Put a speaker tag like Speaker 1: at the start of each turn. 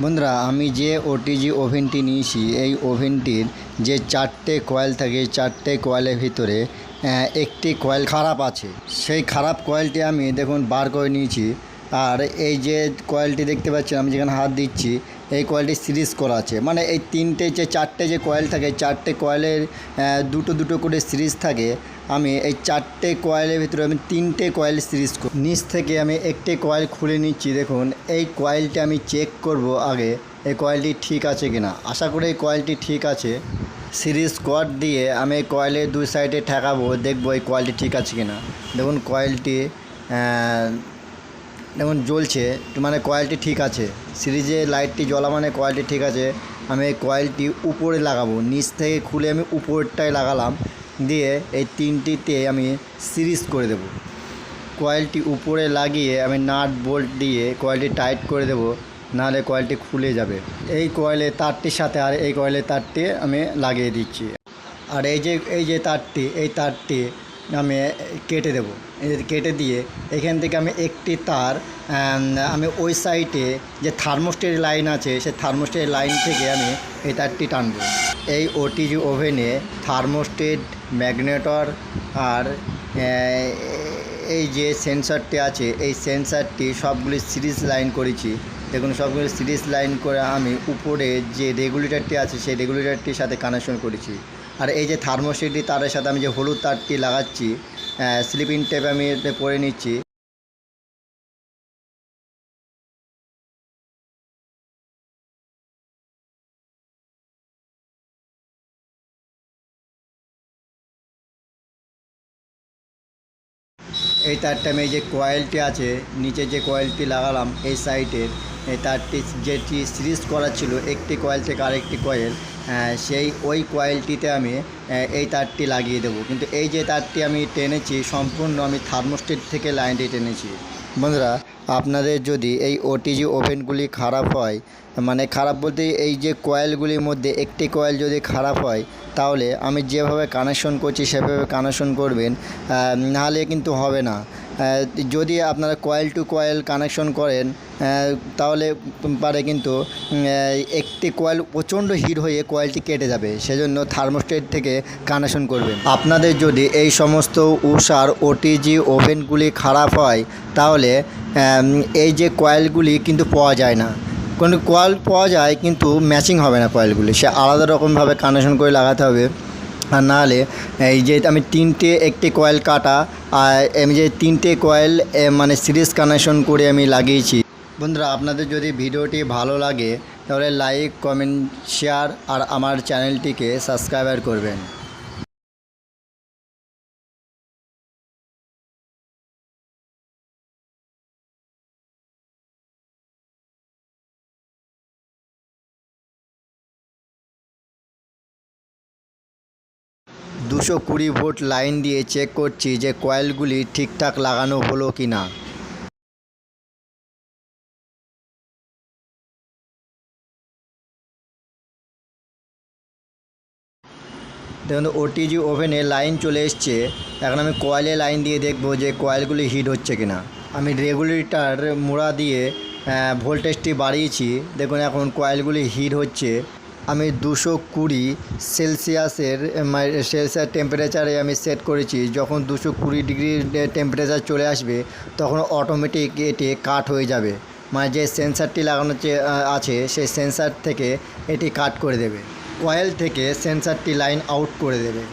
Speaker 1: বন্ধুরা, আমি যে ওটিজি ওভেনটি নিয়েছি, এই ওভেনটির যে 4টে কয়েল থাকে, 4টে কয়েলের ভিতরে একটি কয়েল খারাপ আছে। সেই খারাপ কয়েলটি আমি দেখুন বার করে নিয়েছি। আর এই যে কয়েলটি দেখতে পাচ্ছেন, আমি যেখানে হাত দিচ্ছি, এই কয়েলটি সিরিজ করা আছে। মানে এই 4টে যে কয়েল থাকে, 4টে কয়েলের দুটো দুটো করে সিরিজ থাকে। আমি এই 4টে কয়েলের ভিতরে আমি 3টে কয়েল সিরিজ করি। নিচ থেকে আমি একটি কয়েল খুলে নিচ্ছি। দেখুন, এই কয়েলটি আমি চেক করব আগে এই কয়েলটি ঠিক আছে কিনা। আশা করি এই কয়েলটি ঠিক আছে। সিরিজ কর্ড দিয়ে আমি এই কয়েলের দুই সাইডে ঠেকাবো, দেখবো এই কয়েলটি ঠিক আছে কিনা। দেখুন কয়েলটি দেখুন জ্বলছে, মানে কয়েলটি ঠিক আছে। সিরিজে লাইটটি জ্বলা মানে কয়েলটি ঠিক আছে। আমি এই কয়েলটি উপরে লাগাবো, নিচ থেকে খুলে আমি উপরটায় লাগালাম, দিয়ে এই 3টিতে আমি সিরিজ করে দেব। কয়েলটি উপরে লাগিয়ে আমি নাট বোল্ট দিয়ে কয়েলটি টাইট করে দেব, নাহলে কয়েলটি খুলে যাবে। এই কয়েলের তারটির সাথে আর এই কয়েলের তারটি আমি লাগিয়ে দিচ্ছি। আর এই যে তারটি, এই তারটি আমি কেটে দেব। কেটে দিয়ে এখান থেকে আমি একটি তার আমি ওই সাইডে যে থার্মোস্টেট লাইন আছে, সেই থার্মোস্টেট লাইন থেকে আমি এই তারটি টানব। এই ওটিজি ওভেনে থার্মোস্টেট, ম্যাগনেটর আর এই যে সেন্সরটি আছে, এই সেন্সরটি সবগুলি সিরিজ লাইন করেছি। দেখুন, সবগুলো সিরিজ লাইন করে আমি উপরে যে রেগুলেটরটি আছে, সেই রেগুলেটরটির সাথে কানেকশন করেছি। আর এই যে থার্মোস্টেটটি তারের সাথে আমি যে হলুদ তারটি লাগাচ্ছি, স্লিপিং টেপ আমি এতে পরে নিচ্ছি। এই তারটা আমি এই যে কয়েলটি আছে, নিচে যে কয়েলটি লাগালাম এই সাইডের, এই তারটি যেটি সিরিজ করা ছিল একটি কয়েল থেকে আরেকটি কয়েল, ওই কয়েলটিতে আমি এই তারটি লাগিয়ে দেবো। কিন্তু এই যে তারটি আমি টেনেছি, সম্পূর্ণ আমি থার্মোস্টেট থেকে লাইনটি টেনেছি। বন্ধুরা, আপনাদের যদি এই ওটিজি ওভেনগুলি খারাপ হয়, মানে খারাপ বলতে এই যে কয়েলগুলির মধ্যে একটি কয়েল যদি খারাপ হয়, তাহলে আমি যেভাবে কানেকশন করছি সেভাবে কানেকশন করবেন, নাহলে কিন্তু হবে না। যদি আপনারা কয়েল টু কয়েল কানেকশন করেন, তাহলে পারে কিন্তু একটি কয়েল প্রচণ্ড হিট হয়ে কয়েলটি কেটে যাবে। সেজন্য থার্মোস্টেট থেকে কানেকশন করবেন। আপনাদের যদি এই সমস্ত উষার ওটিজি ওভেনগুলি খারাপ হয়, তাহলে এই যে কয়েলগুলি কিন্তু পাওয়া যায় না। কোনো কয়েল পাওয়া যায় কিন্তু ম্যাচিং হবে না কয়েলগুলি, সে আলাদা রকমভাবে কানেকশন করে লাগাতে হবে। আর নাহলে এই যে আমি একটি কয়েল কাটা, আর আমি যে 3টে কয়েল মানে সিরিজ কানেকশন করে আমি লাগিয়েছি। বন্ধুরা, আপনাদের যদি ভিডিওটি ভালো লাগে তাহলে লাইক, কমেন্ট, শেয়ার আর আমার চ্যানেলটিকে সাবস্ক্রাইব করবেন। দুশো 20 ভোল্ট লাইন দিয়ে চেক করছি যে কয়েলগুলি ঠিকঠাক লাগানো হলো কি না। দেখুন, ওটিজি ওভেনে লাইন চলে এসছে। এখন আমি কয়েলে লাইন দিয়ে দেখবো যে কয়েলগুলি হিট হচ্ছে কিনা। আমি রেগুলেটর মোড়া দিয়ে ভোল্টেজটি বাড়িয়েছি। দেখুন, এখন কয়েলগুলি হিট হচ্ছে। আমি 220 সেলসিয়াসের টেম্পারেচারে আমি সেট করেছি। যখন 220 ডিগ্রি টেম্পারেচার চলে আসবে, তখন অটোমেটিক এটি কাট হয়ে যাবে। মানে যে সেন্সারটি লাগানো আছে, সেই সেন্সার থেকে এটি কাট করে দেবে, কয়েল থেকে সেন্সারটি লাইন আউট করে দেবে।